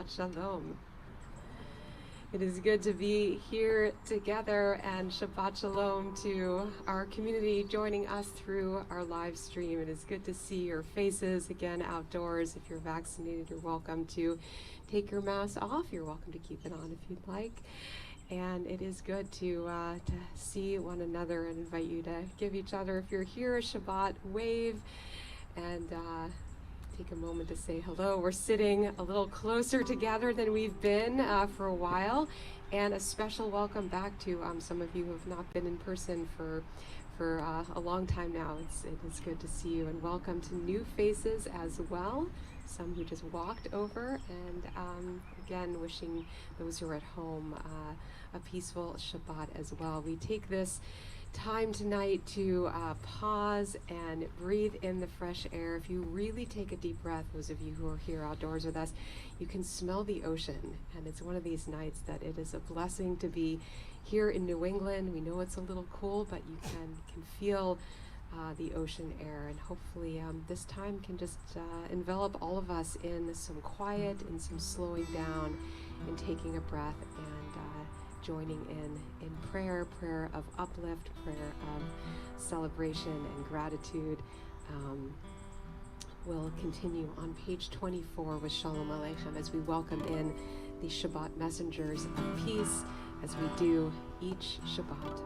Shabbat Shalom. It is good to be here together, and Shabbat Shalom to our community joining us through our live stream. It is good to see your faces again outdoors. If you're vaccinated, you're welcome to take your mask off. You're welcome to keep it on if you'd like. And it is good to see one another and invite you to give each other, if you're here, a Shabbat wave, and take a moment to say hello. We're sitting a little closer together than we've been for a while, and a special welcome back to some of you who have not been in person for a long time now. It is good to see you, and welcome to new faces as well, some who just walked over, and again, wishing those who are at home a peaceful Shabbat as well. We take this time tonight to pause and breathe in the fresh air. If you really take a deep breath, those of you who are here outdoors with us, you can smell the ocean, and it's one of these nights that it is a blessing to be here in New England. We know it's a little cool, but you can feel the ocean air, and hopefully this time can just envelop all of us in some quiet and some slowing down and taking a breath and joining in prayer of uplift, prayer of celebration and gratitude. We'll continue on page 24 with Shalom Aleichem as we welcome in the Shabbat messengers of peace, as we do each Shabbat.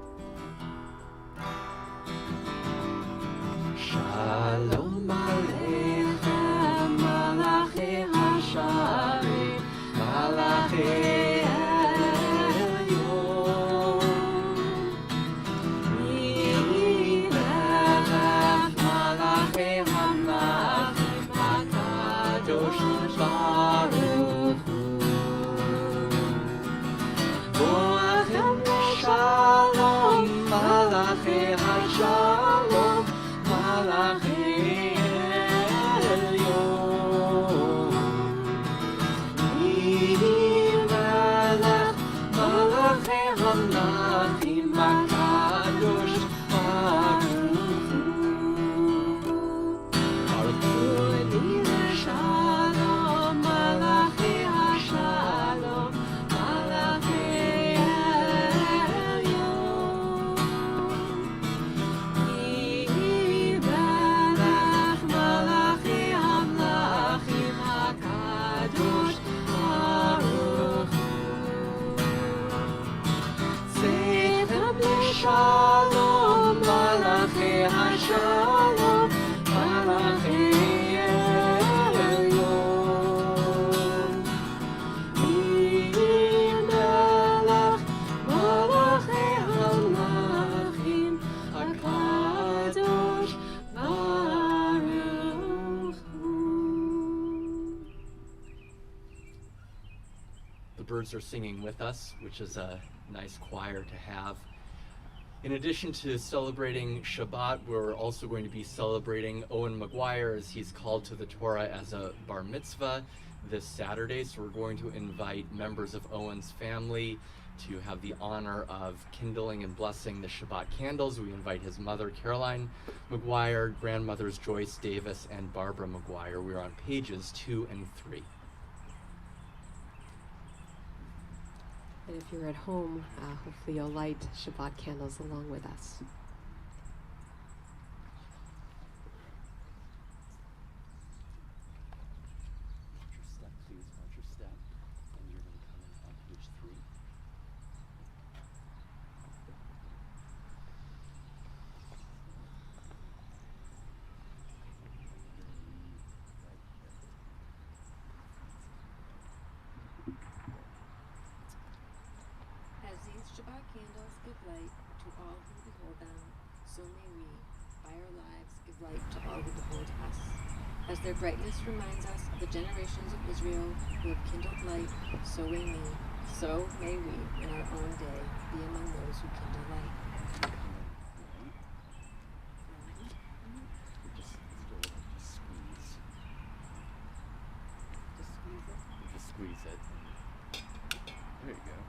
Shalom Aleichem, Malachei HaShaarei, Malachei Are singing with us, which is a nice choir to have. In addition to celebrating Shabbat, we're also going to be celebrating Owen McGuire as he's called to the Torah as a bar mitzvah this Saturday. So we're going to invite members of Owen's family to have the honor of kindling and blessing the Shabbat candles. We invite his mother, Caroline McGuire, grandmothers Joyce Davis and Barbara McGuire. We're on pages 2 and 3. And if you're at home, hopefully you'll light Shabbat candles along with us. Watch your step, please. Watch your step. And you're going to come in on page 3. Shabbat candles give light to all who behold them, so may we, by our lives, give light to all who behold us. As their brightness reminds us of the generations of Israel who have kindled light, so may we, in our own day, be among those who kindle light. Just squeeze. Just squeeze it. Just squeeze it. There you go.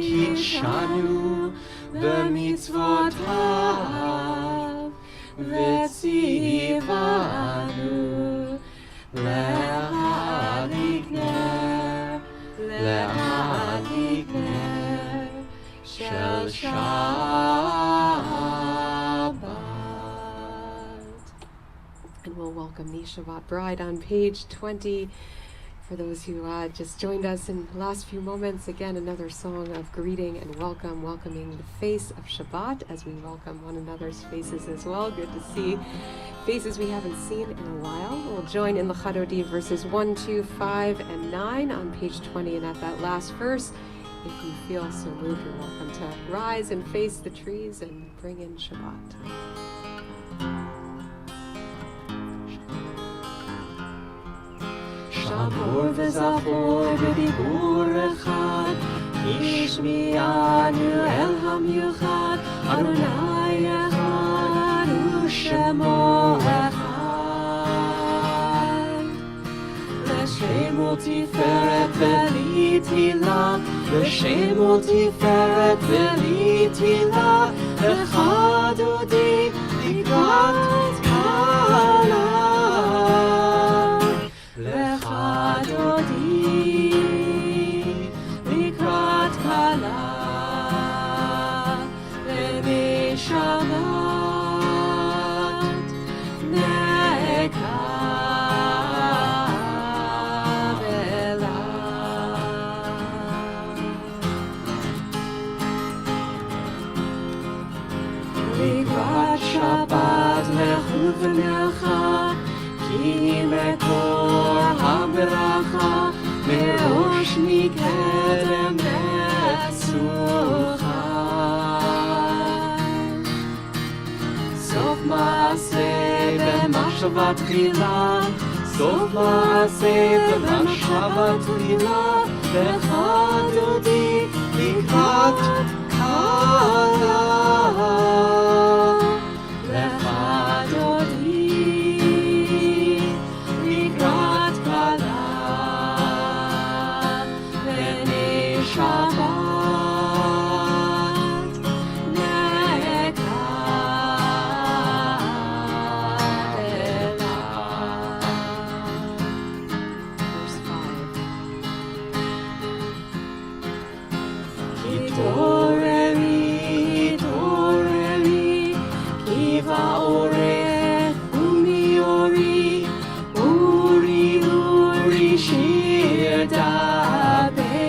קידשנו במצוותיו וציוונו להדליק נר של Shabbat. And we'll welcome the Shabbat Bride on page 20. For those who just joined us in the last few moments, again, another song of greeting and welcoming the face of Shabbat as we welcome one another's faces as well. Good to see faces we haven't seen in a while. We'll join in the Chadodi verses 1, 2, 5, and 9 on page 20. And at that last verse, if you feel so moved, you're welcome to rise and face the trees and bring in Shabbat. שמור וזכור בדיבור אחד, השמיענו אל המיוחד, אדוני אחד ושמו אחד. לשם ולתפארת ולי תהילה, לשם ולתפארת ולי תהילה, לך דודי לקראת כלה. לך דודי לקראת כלה, ובשבת נקבלה. לקראת שבת לכו ונלכה, כי מקור הברכה מראש מקדם בצוחה. סוף מעשה במחשבה תחילה, סוף מעשה במחשבה תחילה, לך דודי לקראת כלה. לך דודי לקראת כלה, ונשבת נקבלה. Verse 5. התעוררי, התעוררי, כי באורך ומאורי, אורי אורי שיר דברי.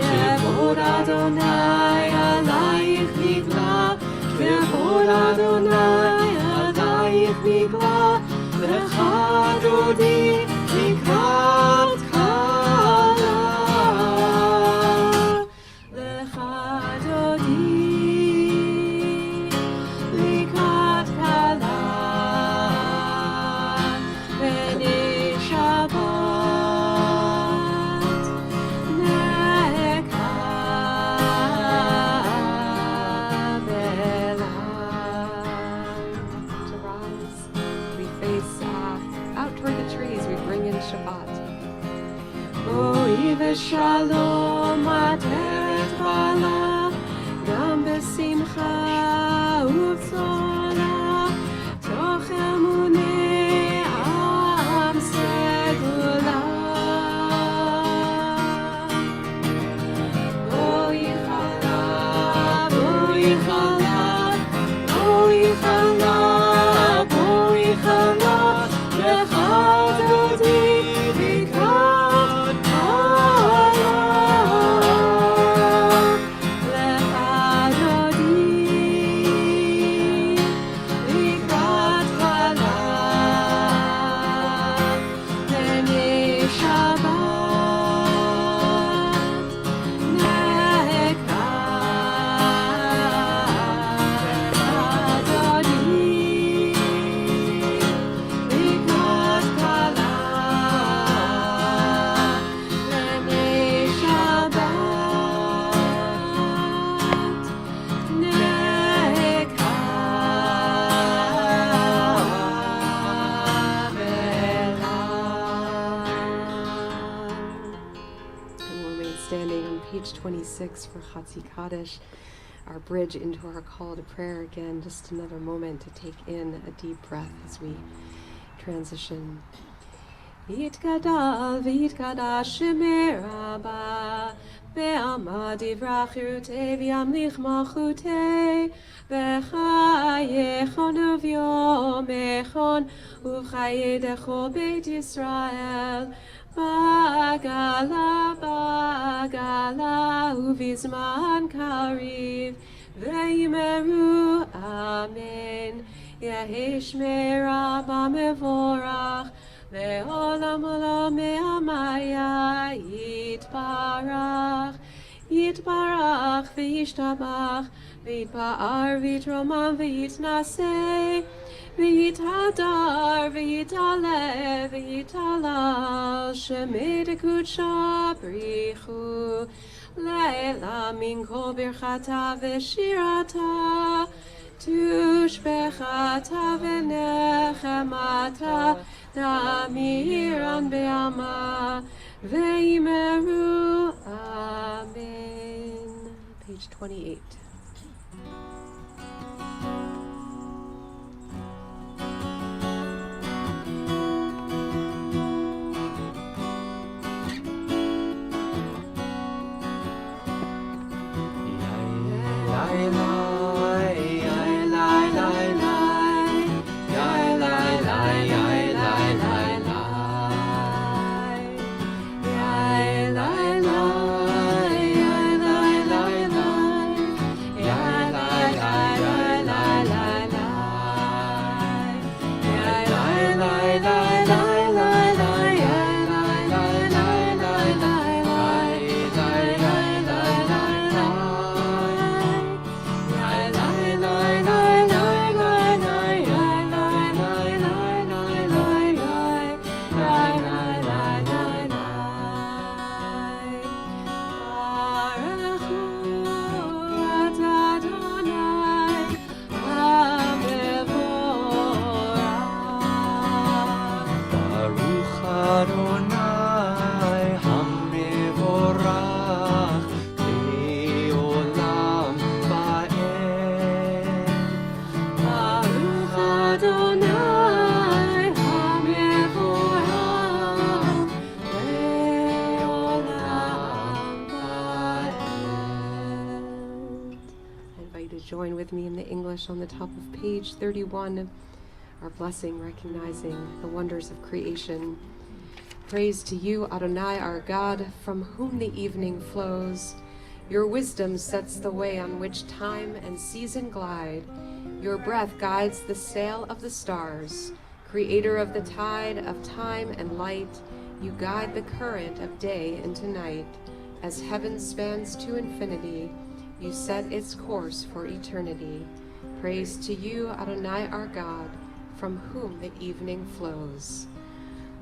כבוד אדוני עלייך נגלה, כבוד אדוני עלייך נגלה, לך דודי לקראת כלה. לך דודי לקראת כלה, ונשבת נקבלה. To rise, we face out toward the trees, we bring in Shabbat. בואי ושלום עטרת בעלה, גם בשמחה ובצולה, תוך אמוני עם סגולה. בואי חלה, בואי חלה, בואי חלה, בואי חלה, לך דודי לקראת כלה. לך דודי standing on page 26 for Chatzi Kaddish, our bridge into our call to prayer. Again, just another moment to take in a deep breath as we transition. Yitgadal v'yitgadash Shemei Rabbah ve'amad yivrach chirutei v'yamlich malchutei v'chayechon uv'yomechon uv'chayedecho Beit Yisrael bagala uv'zman kariv ve'yimeru amen Yehi Shmei Rabbah mevorach Le'olam olam me'amaya Yitbarach v'yishtabach v'yitpa'ar v'yitromam v'yitnaseh v'yithadar v'yitale v'yitalal Shemei dekudsha brichu Le'ela min kol birchata v'shirata Tushbechata v'nechemata Damiran be'ama ve'imeru amen. Page 28. Join with me in the English on the top of page 31, our blessing recognizing the wonders of creation. Praise to you, Adonai, our God, from whom the evening flows. Your wisdom sets the way on which time and season glide. Your breath guides the sail of the stars. Creator of the tide of time and light, you guide the current of day into night. As heaven spans to infinity, you set its course for eternity. Praise to you, Adonai, our God, from whom the evening flows.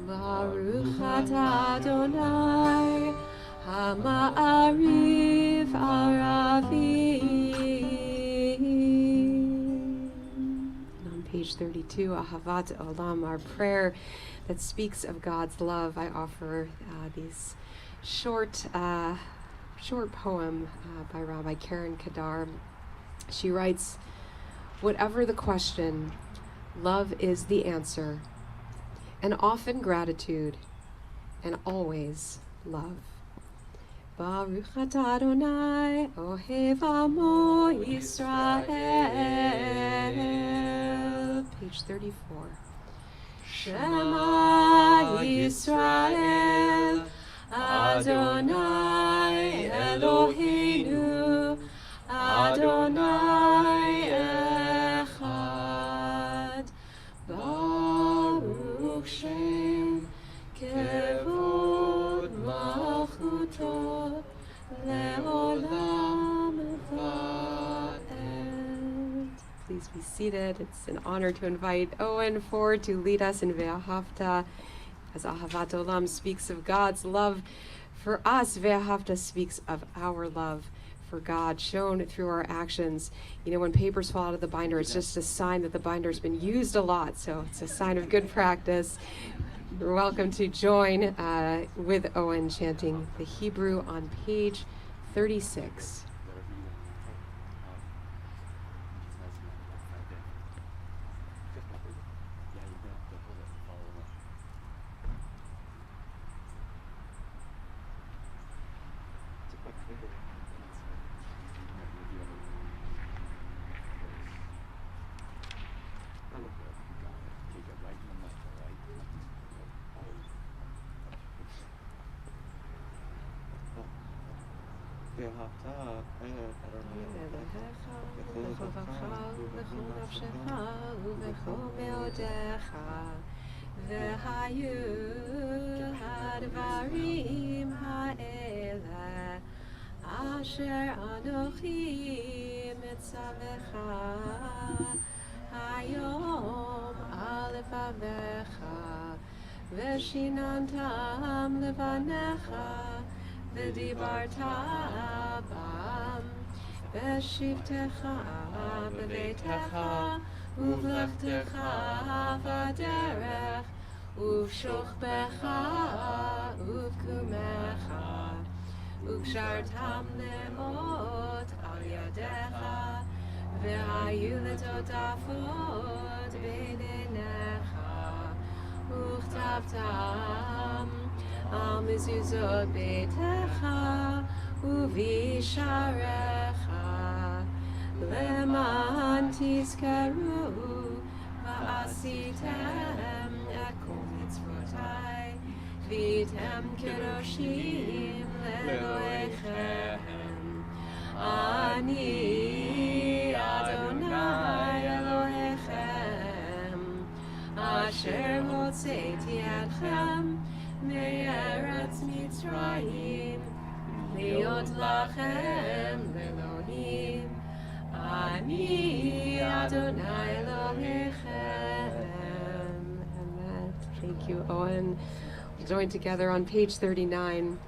Baruch atah Adonai, Hama'ariv Aravi. On page 32, Ahavat Olam, our prayer that speaks of God's love. I offer these short poem by Rabbi Karen Kadar. She writes, whatever the question, love is the answer, and often gratitude, and always love. Baruch atah Adonai, ohev amo Yisrael. Page 34. Shema Yisrael, Adonai Eloheinu, Adonai Echad, Baruch Shem Kevod Malchuto Le'olam Va'ed. Please be seated. It's an honor to invite Owen forward to lead us in Ve'ahavta. As Ahavat Olam speaks of God's love for us, Ve'ahavta speaks of our love for God, shown through our actions. You know, when papers fall out of the binder, it's just a sign that the binder's been used a lot, so it's a sign of good practice. You're welcome to join with Owen chanting the Hebrew on page 36. והיו הדברים האלה אשר אנוכי מצווך היום על לבביך ושיננתם לבניך ודיברת בם בשבתך בביתך ובלכתך בדרך ובשוכבך ובקומך וקשרתם למות על ידיך והיו לטוטפות בין עיניך וכתבתם על מזוזות ביתך ובשעריך למען תזכרו ועשיתם את כל מצוותיי והייתם קדושים לאלוהיכם אני אדוני אלוהיכם אשר הוצאתי אתכם מארץ מצרים להיות לכם לאלוהים אני Adonai Elohechem. Amen. Thank you, Owen. We'll join together on page 39,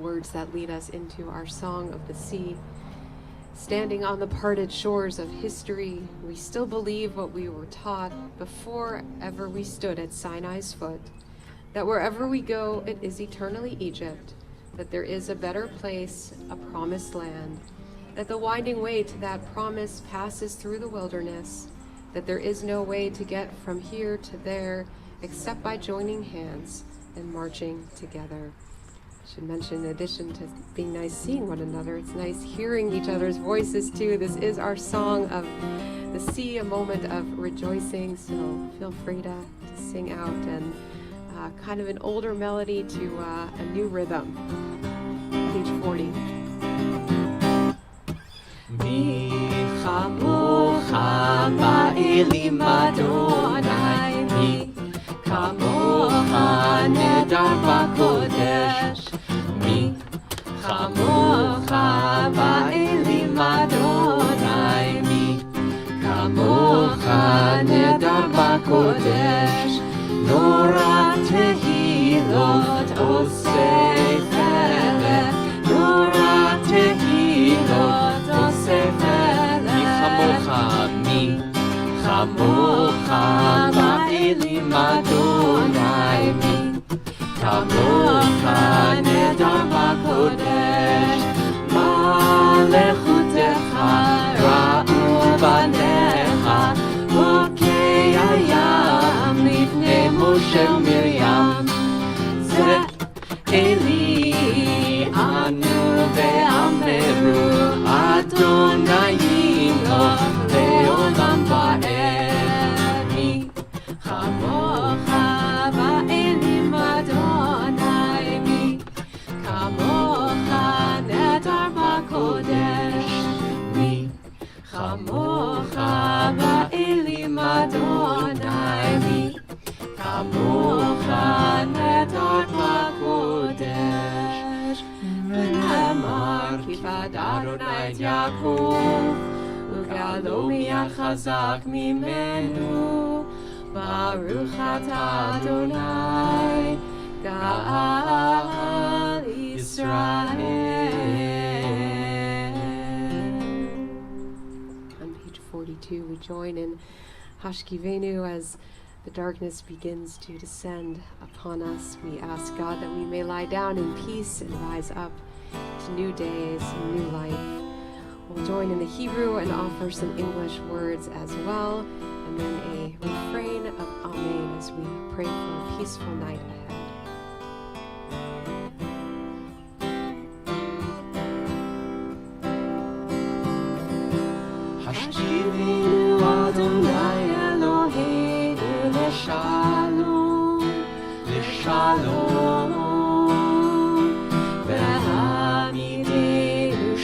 words that lead us into our Song of the Sea. Standing on the parted shores of history, we still believe what we were taught before ever we stood at Sinai's foot, that wherever we go, it is eternally Egypt, that there is a better place, a promised land, that the winding way to that promise passes through the wilderness, that there is no way to get from here to there except by joining hands and marching together. I should mention, in addition to being nice seeing one another, it's nice hearing each other's voices too. This is our song of the sea, a moment of rejoicing, so feel free to sing out, and kind of an older melody to a new rhythm. Page 40. מי כמוך באלים אדוני, מי כמוך נהדר בקודש, מי כמוך באלים אדוני, מי כמוך נהדר בקודש, נורא תהילות עושה פלא, נורא תהילות מי כמוך באלים אדוני, מי כמוך נהדר בקודש, מלכותך ראו בניך, חוקי הים לפני משה ומרים, זה אלי ענו ואמרו אדוני ימלוך לעולם ועד. מי כמוך באלים אדוני, מי כמוך נהדר בקודש, מי כמוך באלים אדוני, מי כמוך נהדר בקודש. ונאמר כי פדה אדוני את יעקב וגאלו מיד חזק ממנו, ברוך אתה אדוני גאל ישראל. On page 42 we join in Hashkivenu as the darkness begins to descend upon us, we ask God that we may lie down in peace and rise up to new days and new life. We'll join in the Hebrew and offer some English words as well, and then a refrain of Amen as we pray for a peaceful night ahead. Hashivenu Adonai Eloheinu Leshalom, Leshalom, Ve'hamidenu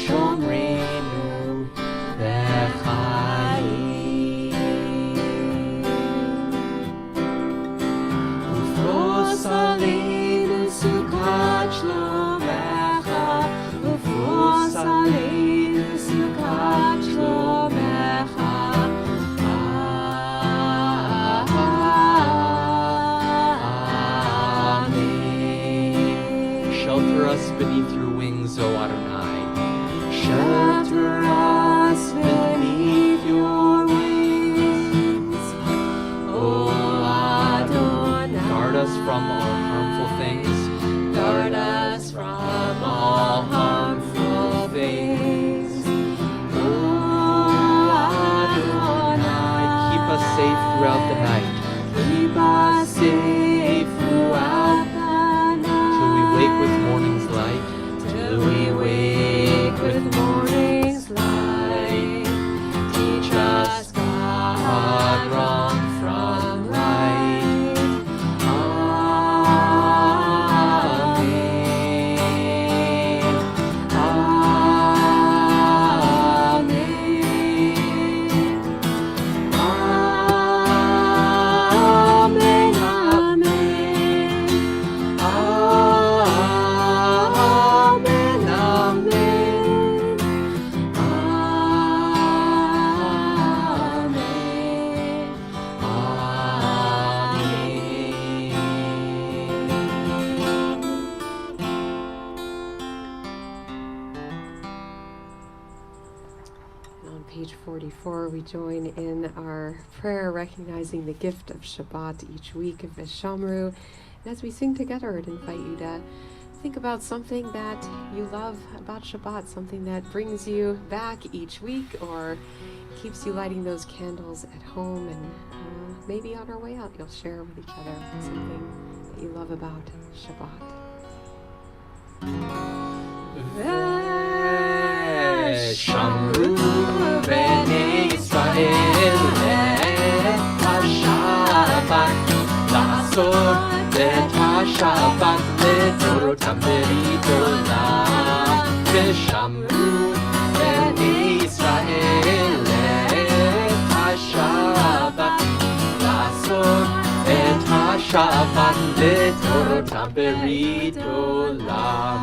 Shomrenu B'chaim, Ufros Aleinu Sukkot Shlomecha, Ufros Aleinu Sukkot Shlomecha. Shelter us beneath your wings, O Adonai. Shelter us beneath your wings, O Adonai. Guard us from all harmful things. Guard us from all harmful things, O Adonai. Keep us safe throughout the night, Keep us safe throughout the night, till we wake with morning's light. till we wake with morning's light. Teach us, God, wrong from right. Amen. Amen. Amen. Amen. On page 44, we join in our prayer recognizing the gift of Shabbat each week of Vishamru. And as we sing together, I'd invite you to think about something that you love about Shabbat, something that brings you back each week or keeps you lighting those candles at home. And maybe on our way out, you'll share with each other something that you love about Shabbat. Shamru b'nei Yisrael et ha-Shabbat, לעשות את השבת לדורותם ברית עולם. ושמרו בני ישראל את השבת, לעשות את השבת לדורותם ברית עולם.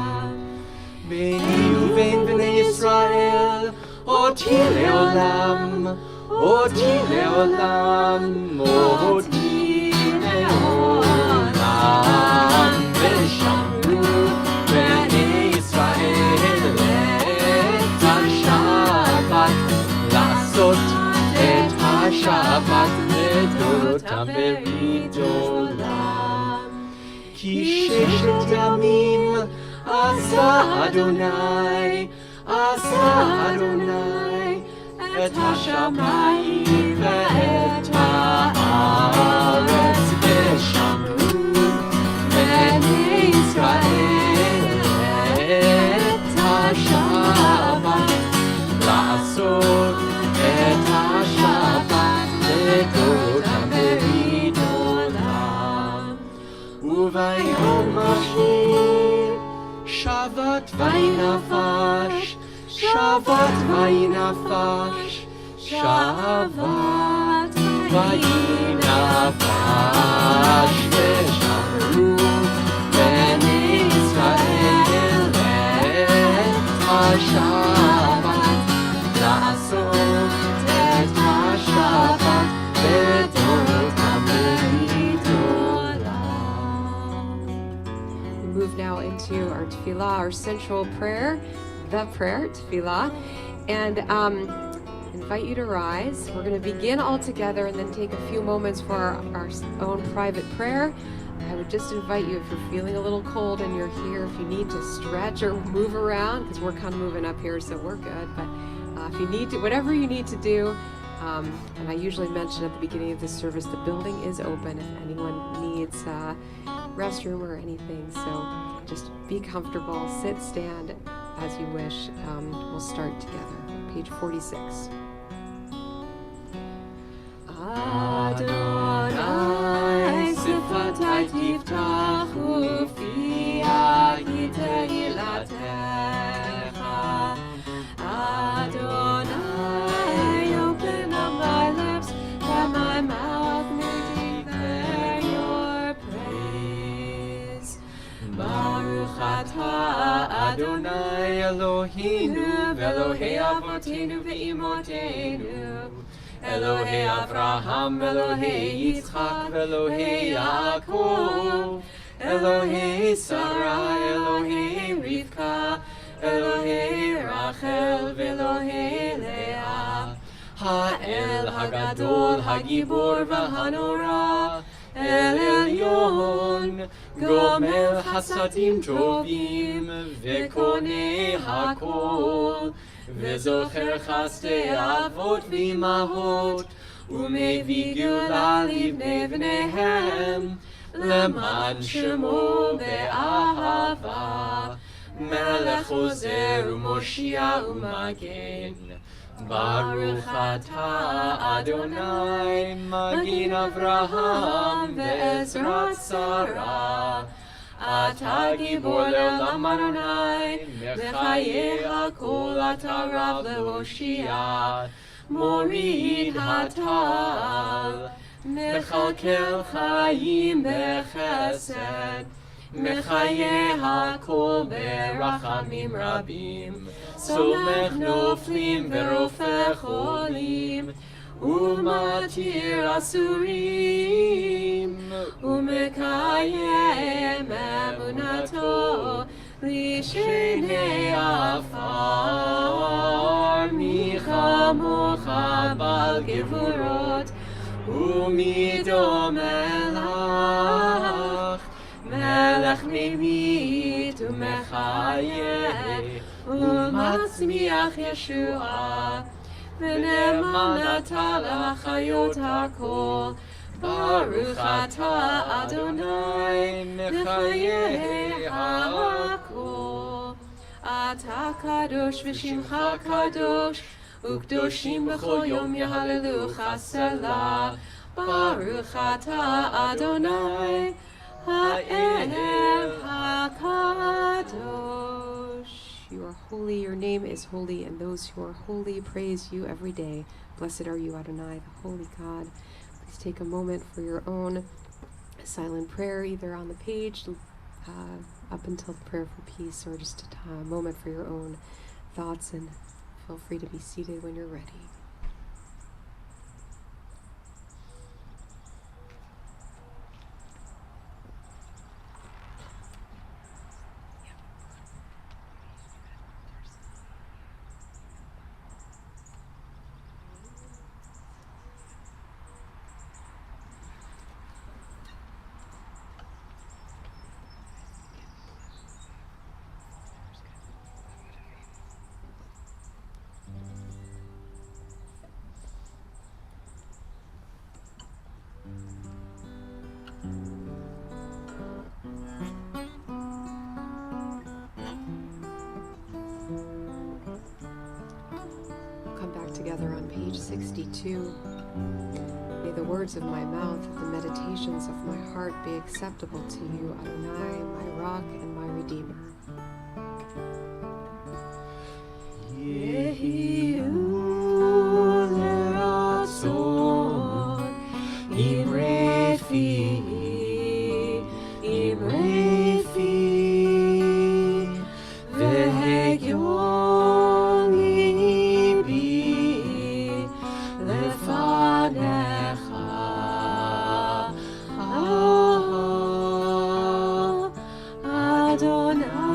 ביני ובין בני ישראל, אותי לעולם, אותי לעולם, אותי לעולם. ושמרו בני ישראל את השבת, לעשות את השבת לדורותם ברית עולם. כי ששת ימים עשה אדוני, עשה אדוני, את השמיים ואת הארץ. ושמרו בני ישראל את השבת, לעשות את השבת לדורותם ברית עולם. וביום השני שבת וינפש, שבת וינפש, שבת וינפש. ושמרו בני ישראל את השבת, לעשות את השבת לדורותם ברית עולם. We move now into our tefillah, our central prayer, the prayer, tefillah. And invite you to rise. We're going to begin all together and then take a few moments for our own private prayer. I would just invite you, if you're feeling a little cold and you're here, if you need to stretch or move around, because we're kind of moving up here, so we're good. But if you need to, whatever you need to do, and I usually mention at the beginning of this service, the building is open if anyone needs restroom or anything. So just be comfortable, sit, stand as you wish. We'll start together. Page 46. Adonai sifatai tiftachu fiyah tehilatecha. Adonai, open up my lips, that my mouth may declare your praise. Baruch atah Adonai Eloheinu v'Elohei avotenu ve'imotenu, Elohei Avraham, Elohei Yitzchak, Elohei Yaakov, Elohei Sarah, Elohei Rivka, Elohei Rachel, Elohei Leah, Ha'el Hagadol, Hagibor v'Hanora, El Elyon, Gomel Hasadim Tovim, V'Konei Hakol, V'Zocher Chasdei Avot V'Imahot, U'Mevi Geula Livnei V'neihem, Leman Shemo Be'ahava, Melech Ozer U'Moshia U'Magen. Baruch atah Adonai, Magin Avraham ve'ezrat Sarah. Atah gibor le'olam Adonai, mechayeh hakol atah rav le'hoshia, morid hatal, mechalkel chayim bechesed, mechayeh hakol berachamim rabim. Somech noflim verofeh cholim, umatir asurim, umekayem emunato lishenei afar, michamocha bal gevurot, umidom elach, melech mimit umechayeh, U'matzmiach Yeshua, v'ne'eman atah le'achayot hakol. Baruch atah Adonai, mechayeh hakol. Atah kadosh v'shimcha kadosh, u'kdoshim b'chol yom yahalelucha selah. Baruch atah Adonai, ha'el hakadosh. You are holy, your name is holy, and those who are holy praise you every day. Blessed are you, Adonai, the holy God. Please take a moment for your own silent prayer, either on the page up until the prayer for peace, or just a moment for your own thoughts, and feel free to be seated when you're ready. Together on page 62. May the words of my mouth, the meditations of my heart be acceptable to you, Adonai, my rock and my redeemer. Yehiyu leratzon, imrei fi, v'hegyon libi lefanecha. Adonai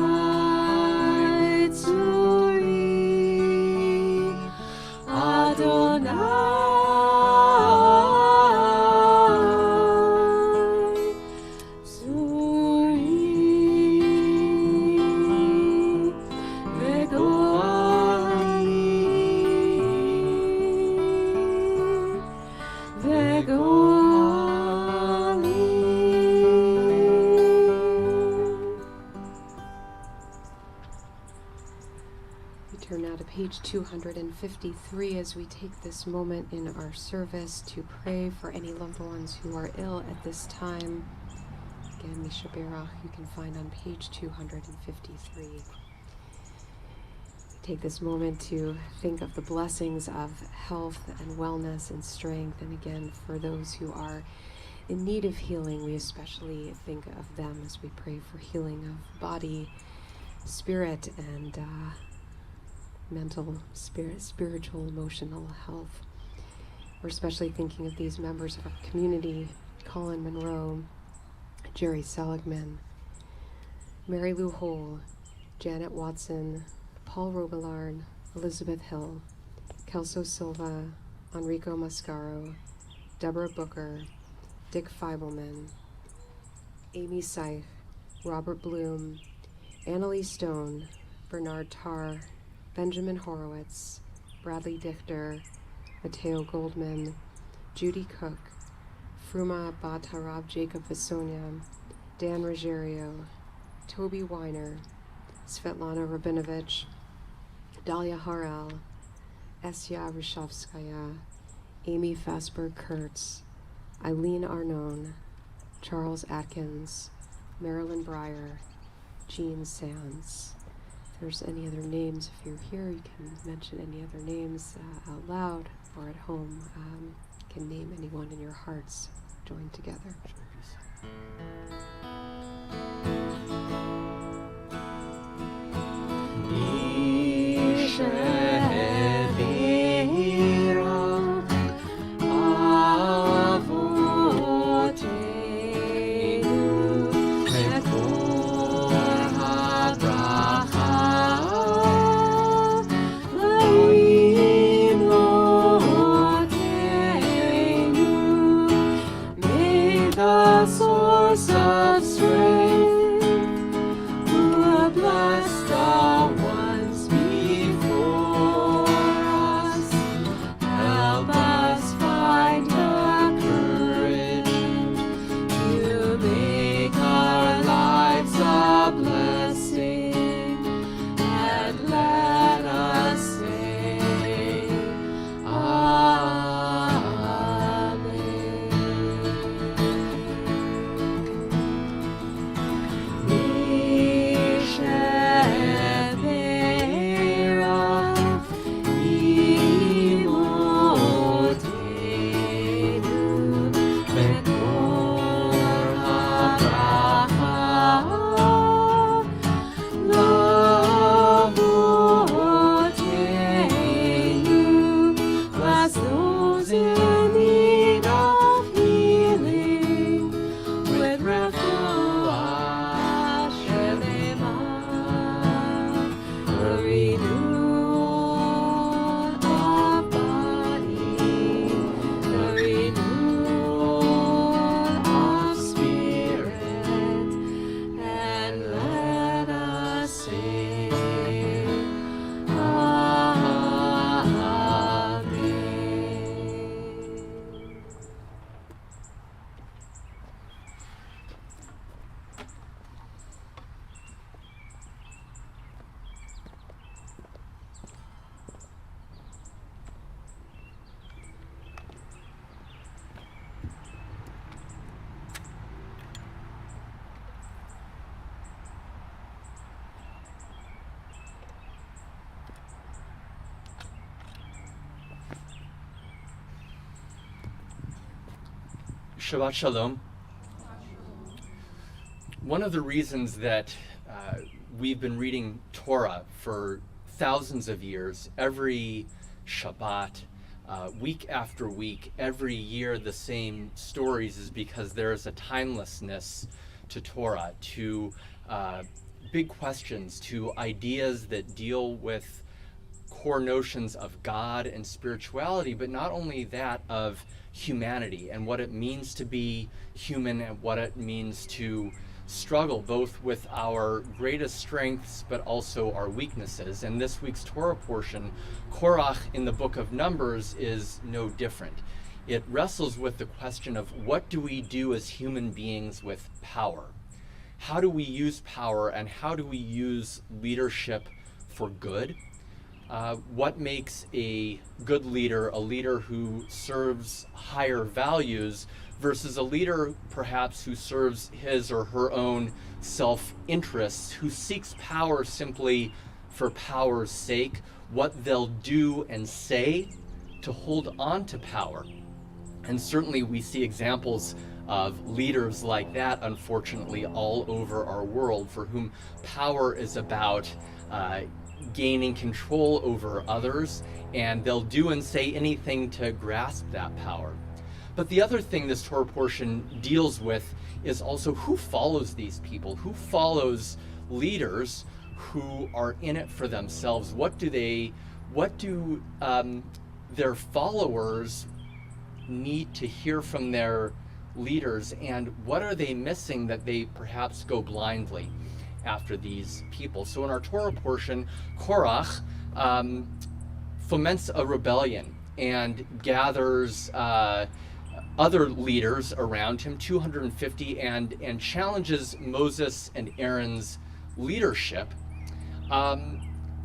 We turn now to page 253 as we take this moment in our service to pray for any loved ones who are ill at this time. Again, Mishaberach you can find on page 253. Take this moment to think of the blessings of health and wellness and strength. And again, for those who are in need of healing, we especially think of them as we pray for healing of body, spirit, and mental, spiritual, emotional health. We're especially thinking of these members of our community: Colin Monroe, Jerry Seligman, Mary Lou Hole, Janet Watson, Paul Robillard, Elizabeth Hill, Kelso Silva, Enrico Mascaro, Deborah Booker, Dick Feibelman, Amy Seif, Robert Bloom, Annalie Stone, Bernard Tarr, Benjamin Horowitz, Bradley Dichter, Matteo Goldman, Judy Cook, Fruma Batarab Jacob Vasonia, Dan Ruggiero, Toby Weiner, Svetlana Rabinovich, Dalia Harel, Esya Rushovskaya, Amy Fasberg Kurtz, Eileen Arnone, Charles Atkins, Marilyn Breyer, Jean Sands. If there's any other names, if you're here, you can mention any other names out loud or at home. You can name anyone in your hearts. Join together. Shabbat Shalom. One of the reasons that we've been reading Torah for thousands of years, every Shabbat, week after week, every year the same stories, is because there is a timelessness to Torah, to big questions, to ideas that deal with core notions of God and spirituality, but not only that, of humanity and what it means to be human and what it means to struggle both with our greatest strengths but also our weaknesses. And this week's Torah portion, Korach in the book of Numbers, is no different. It wrestles with the question of what do we do as human beings with power? How do we use power, and how do we use leadership for good? what makes a good leader, a leader who serves higher values, versus a leader perhaps who serves his or her own self-interests, who seeks power simply for power's sake, what they'll do and say to hold on to power. And certainly we see examples of leaders like that, unfortunately, all over our world, for whom power is about gaining control over others, and they'll do and say anything to grasp that power. But the other thing this Torah portion deals with is also who follows these people, who follows leaders who are in it for themselves. What do their followers need to hear from their leaders, and what are they missing that they perhaps go blindly after these people? So in our Torah portion, Korach foments a rebellion and gathers other leaders around him, 250, and challenges Moses and Aaron's leadership.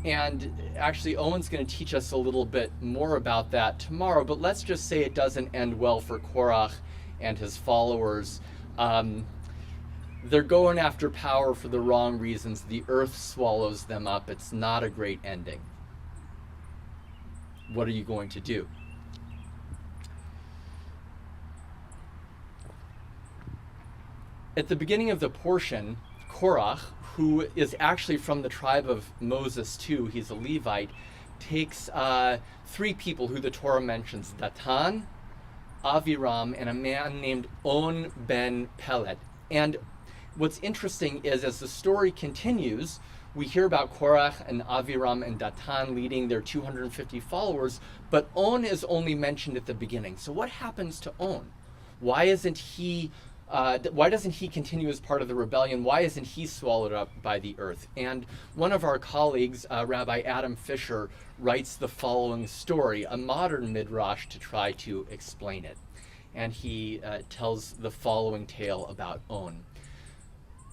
And actually, Owen's going to teach us a little bit more about that tomorrow, but let's just say it doesn't end well for Korach and his followers. They're going after power for the wrong reasons. The earth swallows them up. It's not a great ending. What are you going to do? At the beginning of the portion, Korach, who is actually from the tribe of Moses too, he's a Levite, takes three people who the Torah mentions, Datan, Aviram, and a man named On ben Pelet. And what's interesting is, as the story continues, we hear about Korach and Aviram and Datan leading their 250 followers, but On is only mentioned at the beginning. So what happens to On? Why doesn't he continue as part of the rebellion? Why isn't he swallowed up by the earth? And one of our colleagues, Rabbi Adam Fisher, writes the following story, a modern midrash, to try to explain it. And he tells the following tale about On.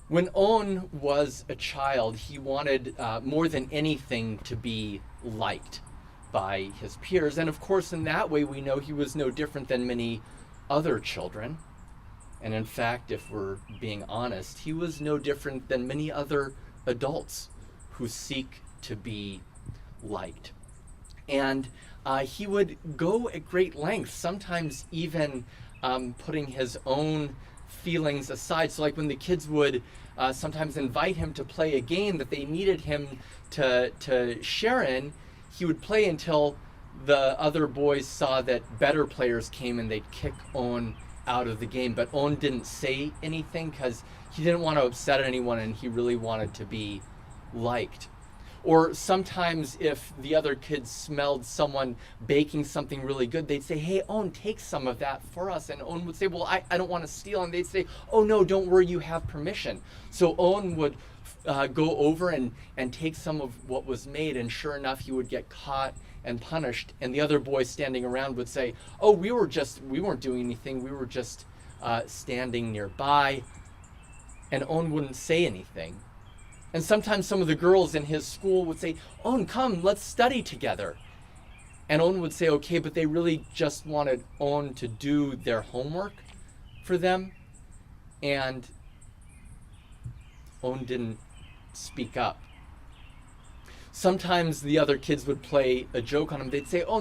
When On was a child, he wanted more than anything to be liked by his peers. And of course, in that way, we know he was no different than many other children. And in fact, if we're being honest, he was no different than many other adults who seek to be liked. And he would go at great lengths, sometimes even putting his own feelings aside. So like when the kids would sometimes invite him to play a game that they needed him to share in, he would play until the other boys saw that better players came and they'd kick On out of the game. But On didn't say anything because he didn't want to upset anyone and he really wanted to be liked. Or sometimes if the other kids smelled someone baking something really good, they'd say, hey, On, take some of that for us. And On would say, well, I don't want to steal. And they'd say, oh, no, don't worry, you have permission. So On would go over and take some of what was made, and sure enough, he would get caught and punished. And the other boys standing around would say, oh, we weren't doing anything. We were just standing nearby. And On wouldn't say anything. And sometimes some of the girls in his school would say, On, come, let's study together. And On would say, okay, but they really just wanted On to do their homework for them. And On didn't speak up. Sometimes the other kids would play a joke on him. They'd say, oh,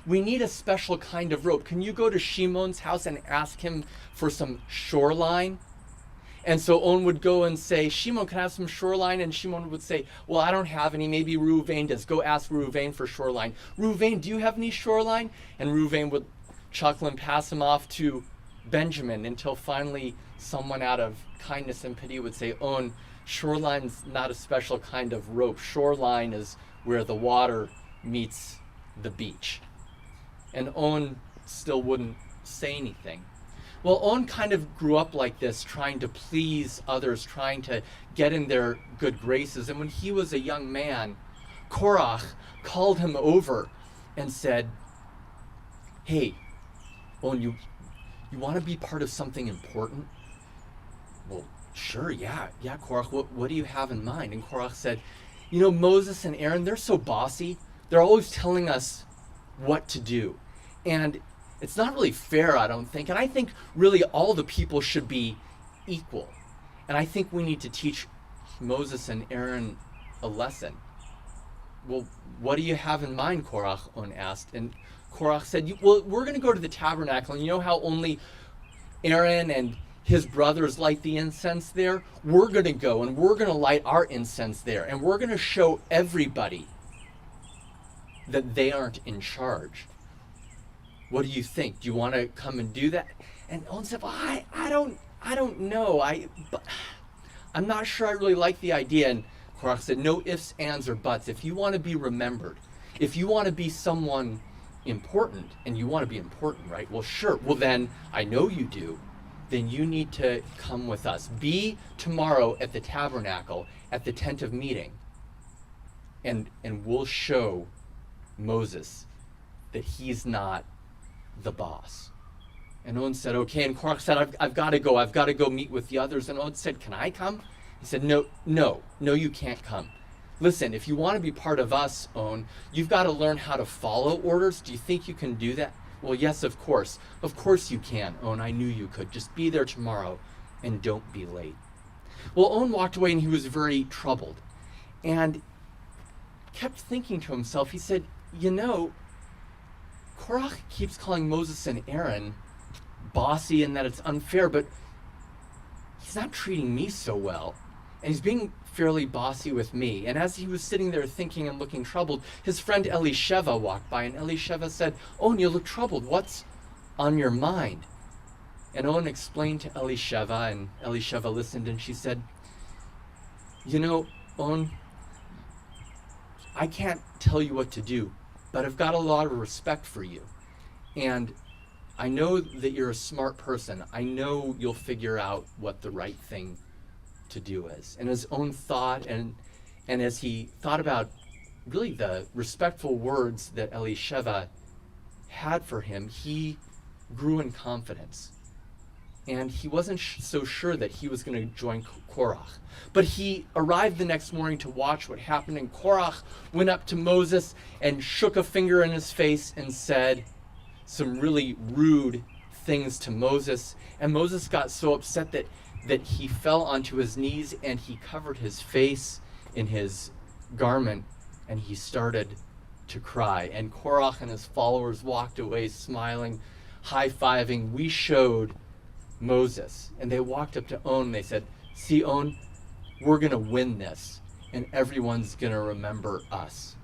we need a special kind of rope. Can you go to Shimon's house and ask him for some shoreline? And so On would go and say, Shimon, can I have some shoreline? And Shimon would say, well, I don't have any. Maybe Reuven does. Go ask Reuven for shoreline. Reuven, do you have any shoreline? And Reuven would chuckle and pass him off to Benjamin until finally someone out of kindness and pity would say, On, shoreline's not a special kind of rope. Shoreline is where the water meets the beach. And On still wouldn't say anything. Well, On kind of grew up like this, trying to please others, trying to get in their good graces. And when he was a young man, Korach called him over and said, hey, On, you want to be part of something important? Well, sure, yeah, Korach, what do you have in mind? And Korach said, Moses and Aaron, they're so bossy. They're always telling us what to do. And it's not really fair, I don't think. And I think really all the people should be equal. And I think we need to teach Moses and Aaron a lesson. Well, what do you have in mind, Korach? On asked. And Korach said, well, we're going to go to the tabernacle. And you know how only Aaron and his brothers light the incense there? We're going to go and we're going to light our incense there. And we're going to show everybody that they aren't in charge. What do you think? Do you want to come and do that? And Owen said, well, I don't know. I'm not sure I really like the idea. And Korach said, no ifs, ands, or buts. If you want to be remembered, if you want to be someone important, and you want to be important, right? Well, sure. Well, then, I know you do. Then you need to come with us. Be tomorrow at the tabernacle, at the tent of meeting, and we'll show Moses that he's not the boss. And Owen said, okay. And Korach said, I've got to go. I've got to go meet with the others. And Owen said, can I come? He said, no, you can't come. Listen, if you want to be part of us, Owen, you've got to learn how to follow orders. Do you think you can do that? Well, yes, of course. Of course you can, Owen. I knew you could. Just be there tomorrow and don't be late. Well, Owen walked away and he was very troubled and kept thinking to himself. He said, Korach keeps calling Moses and Aaron bossy and that it's unfair, but he's not treating me so well. And he's being fairly bossy with me. And as he was sitting there thinking and looking troubled, his friend Elisheva walked by, and Elisheva said, Owen, you look troubled. What's on your mind? And Owen explained to Elisheva, and Elisheva listened, and she said, Owen, I can't tell you what to do, but I've got a lot of respect for you. And I know that you're a smart person. I know you'll figure out what the right thing to do is. And his own thought, and as he thought about really the respectful words that Elisheva had for him, he grew in confidence. And he wasn't so sure that he was going to join Korach. But he arrived the next morning to watch what happened, and Korach went up to Moses and shook a finger in his face and said some really rude things to Moses. And Moses got so upset that he fell onto his knees and he covered his face in his garment and he started to cry. And Korach and his followers walked away smiling, high-fiving. We showed Moses. And they walked up to On and they said, see, On, we're going to win this and everyone's going to remember us.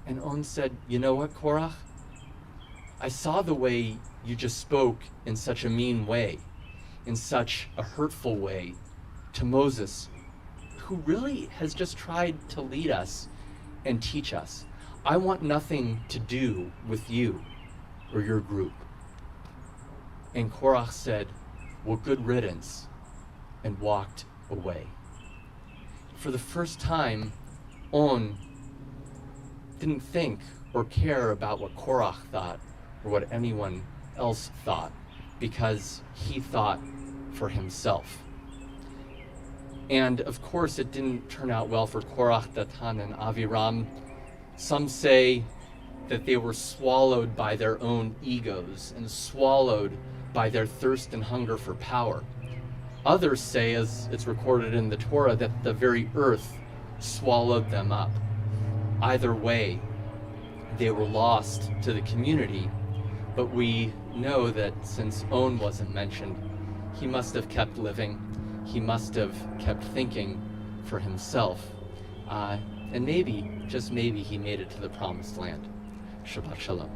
And On said, you know what, Korach? I saw the way you just spoke in such a mean way, in such a hurtful way to Moses, who really has just tried to lead us and teach us. I want nothing to do with you or your group. And Korach said, well, good riddance, and walked away. For the first time, On didn't think or care about what Korach thought or what anyone else thought, because he thought for himself. And of course it didn't turn out well for Korach, Datan, and Aviram. Some say that they were swallowed by their own egos and swallowed by their thirst and hunger for power. Others say, as it's recorded in the Torah, that the very earth swallowed them up. Either way, they were lost to the community, but we know that since On wasn't mentioned, he must have kept living, he must have kept thinking for himself, and maybe, just maybe, he made it to the promised land. Shabbat Shalom.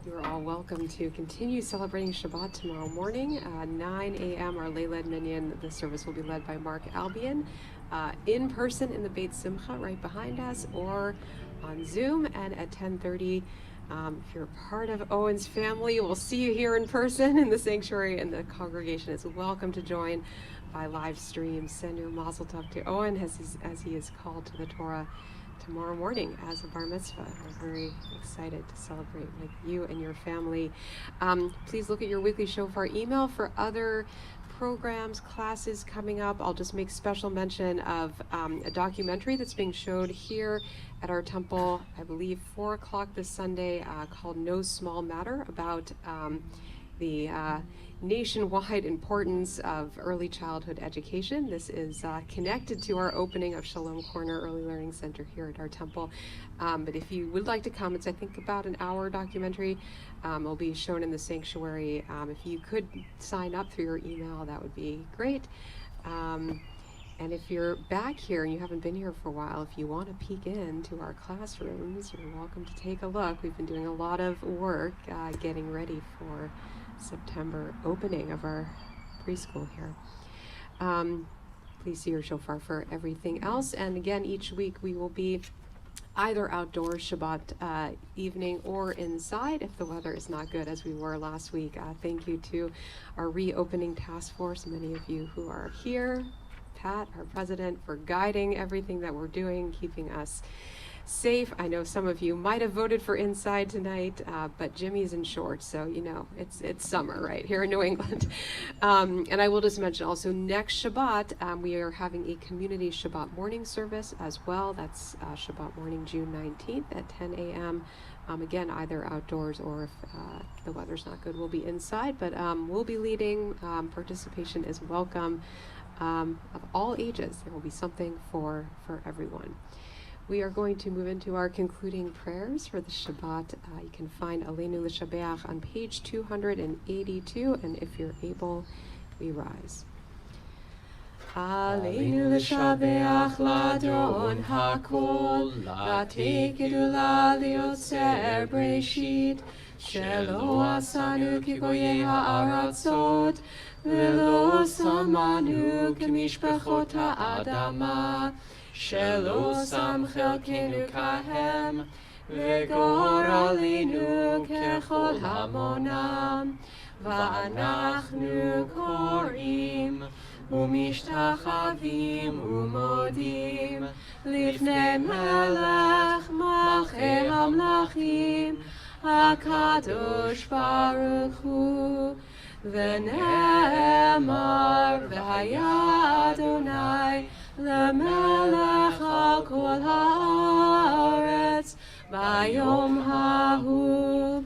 You're all welcome to continue celebrating Shabbat tomorrow morning. 9 a.m. our lay-led minyan. The service will be led by Mark Albion, in person in the Beit Simcha right behind us, or on Zoom. And at 10:30, If you're part of Owen's family, we'll see you here in person in the sanctuary, and the congregation is welcome to join by live stream. Send your mazel tov to Owen as he is called to the Torah tomorrow morning as a bar mitzvah. We're very excited to celebrate with you and your family. Please look at your weekly shofar email for other programs, classes coming up. I'll just make special mention of a documentary that's being showed here at our temple, I believe 4 o'clock this Sunday, called No Small Matter, about the nationwide importance of early childhood education. This is connected to our opening of Shalom Corner Early Learning Center here at our temple. But if you would like to come, it's I think about an hour documentary. It'll be shown in the sanctuary. If you could sign up through your email, that would be great. And if you're back here and you haven't been here for a while, if you want to peek into our classrooms, you're welcome to take a look. We've been doing a lot of work getting ready for September opening of our preschool here. Please see your shofar for everything else. And again, each week we will be either outdoors Shabbat evening or inside if the weather is not good, as we were last week. Thank you to our reopening task force, many of you who are here, Pat, our president, for guiding everything that we're doing, keeping us safe. I know some of you might have voted for inside tonight, but Jimmy's in shorts, so you know it's summer right here in New England. And I will just mention also next Shabbat we are having a community Shabbat morning service as well. That's Shabbat morning, June 19th at 10 a.m. Again, either outdoors or if the weather's not good, we'll be inside. But we'll be leading. Participation is welcome of all ages. There will be something for everyone. We are going to move into our concluding prayers for the Shabbat. You can find Aleinu L'Shabeach on page 282, and if you're able, we rise. Aleinu L'Shabeach L'Adon HaKol, L'Atei Gedula L'Yotzer Breshit, Shelo Asanu Kigoyei Ha'aratzot, V'lo Samanu K'mishpachot Ha'adama, Shelo Sam Chelkenu Kahem, V'gor Aleinu Kechol Hamonam, V'anachnu Korim, Umishtachavim Umodim, Lifnei Melech Malchei Hamlachim, HaKadosh Baruch Hu, V'ne'emar V'haya Adonai, L'melech al kol haaretz, Bayom hahu,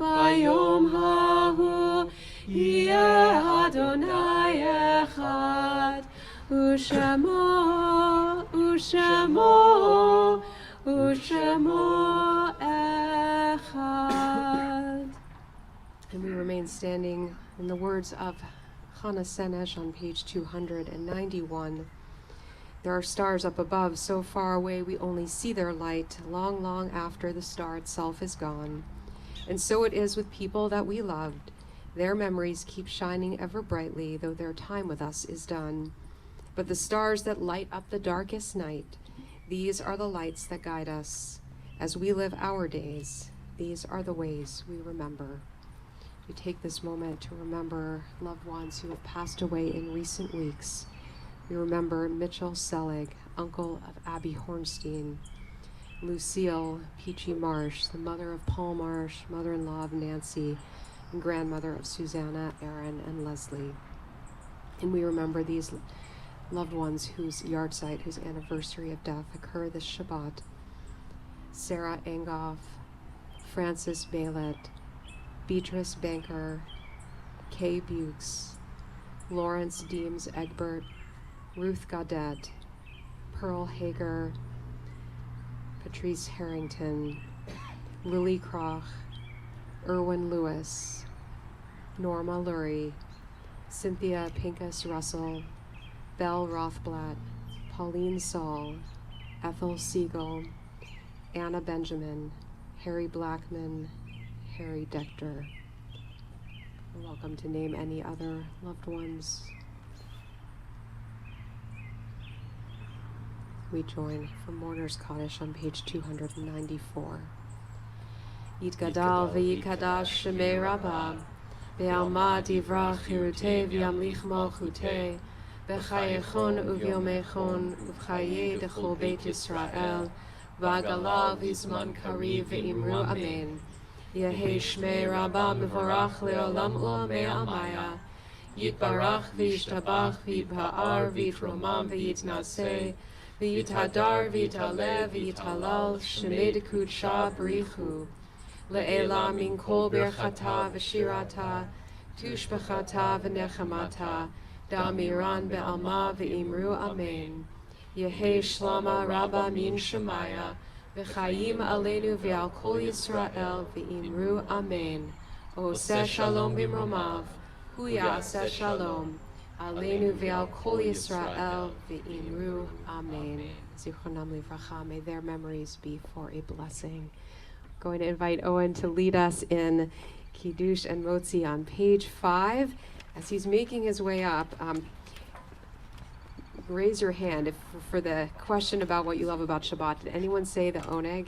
Yeh Adonai echad, U'shemo echad. And we remain standing in the words of Chana Senesh on page 291. There are stars up above, so far away we only see their light, long, long after the star itself is gone. And so it is with people that we loved. Their memories keep shining ever brightly, though their time with us is done. But the stars that light up the darkest night, these are the lights that guide us. As we live our days, these are the ways we remember. We take this moment to remember loved ones who have passed away in recent weeks. We remember Mitchell Selig, uncle of Abby Hornstein, Lucille Peachy Marsh, the mother of Paul Marsh, mother-in-law of Nancy, and grandmother of Susanna, Aaron, and Leslie. And we remember these loved ones whose yahrzeit, whose anniversary of death occur this Shabbat. Sarah Angoff, Frances Baylett, Beatrice Banker, Kay Bukes, Lawrence Deems Egbert, Ruth Gaudette, Pearl Hager, Patrice Harrington, Lily Kroch, Erwin Lewis, Norma Lurie, Cynthia Pincus Russell, Belle Rothblatt, Pauline Saul, Ethel Siegel, Anna Benjamin, Harry Blackman, Harry Dechter. You're welcome to name any other loved ones. We join for Mourner's Kaddish on page 294. Yitgadal v'yikadash shemei Rabba, Ve'alma divrach chirutei v'yamlich malchutei, V'chayechon uvyomechon uvchaye dechol beit Yisrael, V'agala v'zman kariv v'imru amen. Yehi shmei Rabba mevorach leolam u'amei amaya, Yitbarach v'yishtabach v'yitba'ar v'yitromam v'yitnaseh, v'yithadar v'yitalev v'yitalal shemei dekut shah b'richu. Le'ela min kol birchata v'shirata, tushbachata v'nechamata, da'amiran be'alma v'imru amen. Yehi shlama rabba min shemaya, v'chayim aleinu v'al kol Yisrael v'imru amen. Oseh shalom b'mromav, hu ya'aseh shalom, aleinu v'al kol Yisrael v'imru amen. Zichronam livracha, may their memories be for a blessing. Going to invite Owen to lead us in Kiddush and Motzi on page 5. As he's making his way up, raise your hand if for the question about what you love about Shabbat. Did anyone say the oneg?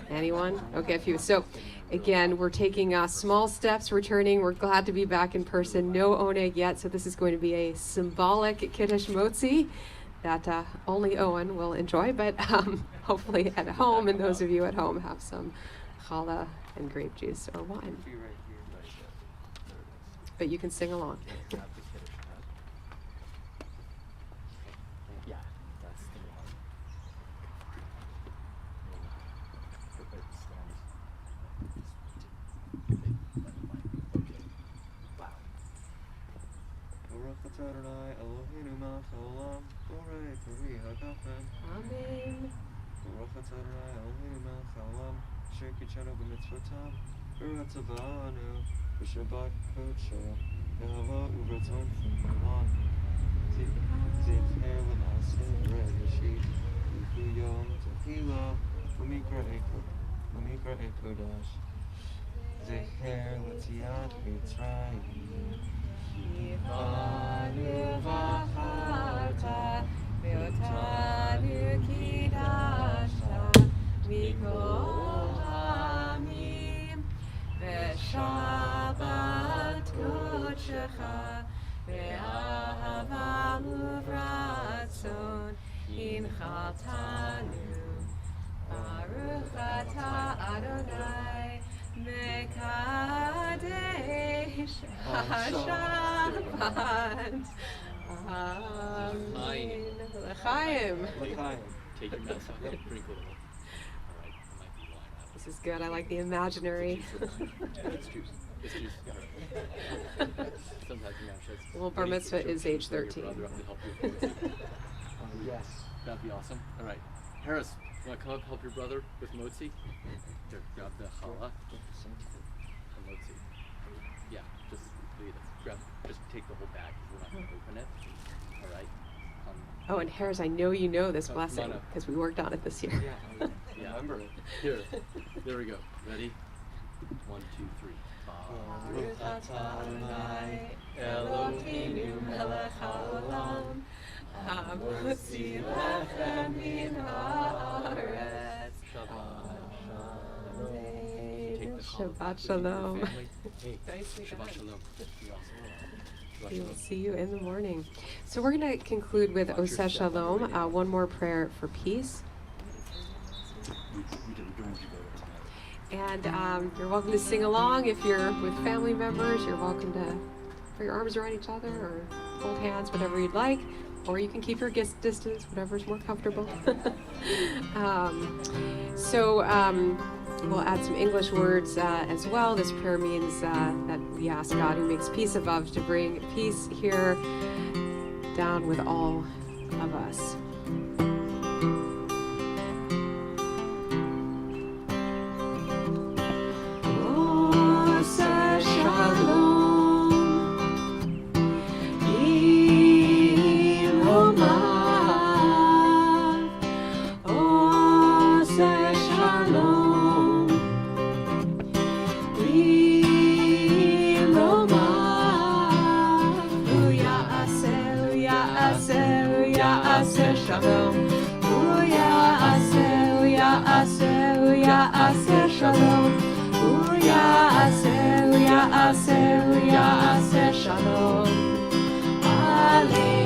Anyone? Okay, a few. So again, we're taking small steps, returning. We're glad to be back in person. No oneg yet, so this is going to be a symbolic Kiddush Motzi that only Owen will enjoy, but hopefully at home, and those of you at home have some challah and grape juice or wine. But you can sing along. Adonai Eloheinu melech haolam, borei peri hagafen. Amen. Baruch atah Adonai Eloheinu melech haolam, asher kitshanu b'mitzvotav, v'ratzavanu b'shabbat kodsho, v'hava uvratzon f'mulan. Zicher l'maaseh re'eshit, v'hu yom tehila, v'mikra kodash. Zicher l'tziat Mitzrayim. Yivanu v'acharta, ve'otanu kidashta, mikol ha'amim, ve'shabbat kodshecha, ve'ahava uvratzon, inchaltanu, baruch atah Adonai, Mekadesh HaShabbat. Amen. L'chaim. Take your mask off. Drink a little. All right, I might be lying. This is good. I like the imaginary. It's juice. It's juice. Sometimes you match it. Well, bar mitzvah is age 13. Yes. That'd be awesome. All right. Harris, you want to come up help your brother with motzi? Here, grab the challah. The motzi. Yeah, just leave it. Just take the whole bag because we're not going to open it. All right. Oh, and Harris, I know you know this come blessing on up. because we worked on it this year. Yeah, I remember it. Here. There we go. Ready? 1, 2, 3. Baruch atah Adonai, Eloheinu melech haolam, hamotzi lechem min haaretz. Amen. Shabbat shalom. Hey, Shabbat shalom. We will see you in the morning. So we're going to conclude with Oseh Shalom, one more prayer for peace. And you're welcome to sing along. If you're with family members, you're welcome to put your arms around each other or hold hands, whatever you'd like. Or you can keep your distance, whatever's more comfortable. We'll add some English words as well. This prayer means that we ask God, who makes peace above, to bring peace here down with all of us. Shalom, Uya Aseh Shalom, Ya'aseh Shalom Aleinu.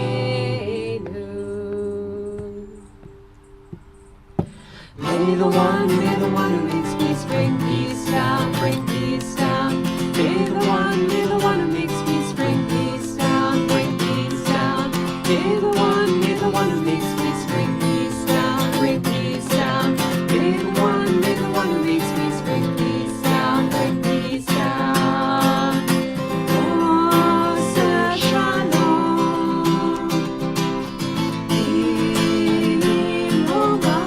May the one who makes peace bring peace down, bring peace down. May the one who makes peace bring peace down, bring peace down. May the one who makes peace bring peace down, bring peace down. May the one who makes peace bring peace down, bring peace down. Oh, say shalom. Imoma.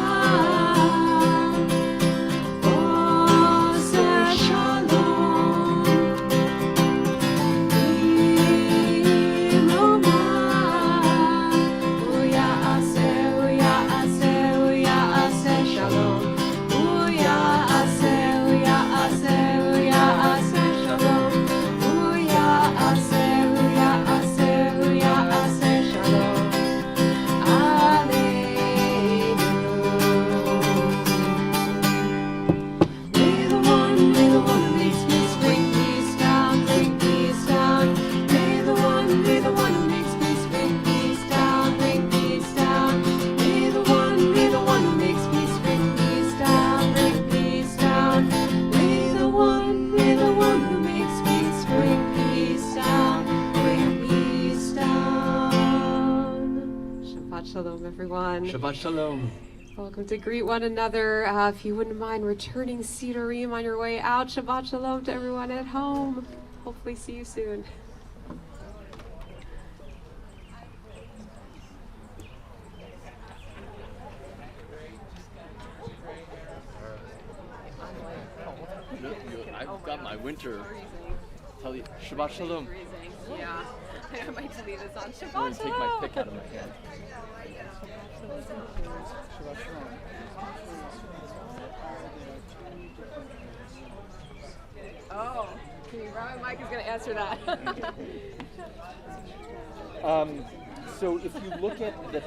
Oh, say shalom. Imoma. Ya'aseh shalom. Ya'aseh shalom. Ya'aseh shalom. Aleinu. May the one who makes peace bring peace down, bring peace down. May the one who makes peace bring peace down, bring peace down. May the one who makes peace bring peace down, bring peace down. May the one who makes peace bring peace down, bring peace down. Shabbat shalom, everyone. Shabbat Shalom. Welcome to greet one another. If you wouldn't mind returning Sidurim on your way out, Shabbat Shalom to everyone at home. Hopefully see you soon. I've got my winter. Tell you, Shabbat Shalom. Yeah, I might delete this on I'm Shabbat going to take my pick out of my hand. Oh, Robin Mike is going to answer that. So if you look at the